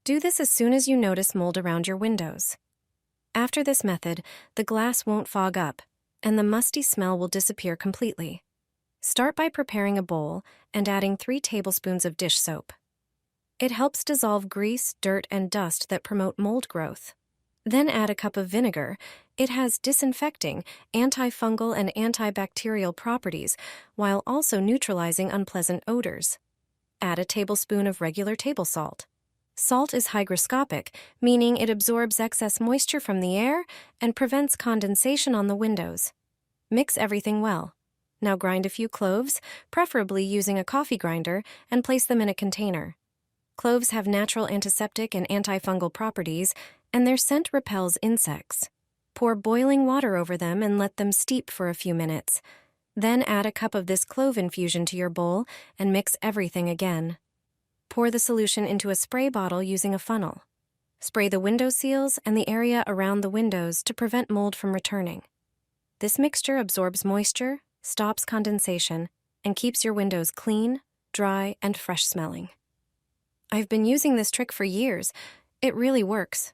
Do this as soon as you notice mold around your windows. After this method, the glass won't fog up, and the musty smell will disappear completely. Start by preparing a bowl and adding 3 tablespoons of dish soap. It helps dissolve grease, dirt, and dust that promote mold growth. Then add a cup of vinegar. It has disinfecting, antifungal, and antibacterial properties, while also neutralizing unpleasant odors. Add a tablespoon of regular table salt. Salt is hygroscopic, meaning it absorbs excess moisture from the air and prevents condensation on the windows. Mix everything well. Now grind a few cloves, preferably using a coffee grinder, and place them in a container. Cloves have natural antiseptic and antifungal properties, and their scent repels insects. Pour boiling water over them and let them steep for a few minutes. Then add a cup of this clove infusion to your bowl and mix everything again. Pour the solution into a spray bottle using a funnel. Spray the window seals and the area around the windows to prevent mold from returning. This mixture absorbs moisture, stops condensation, and keeps your windows clean, dry, and fresh smelling. I've been using this trick for years. It really works.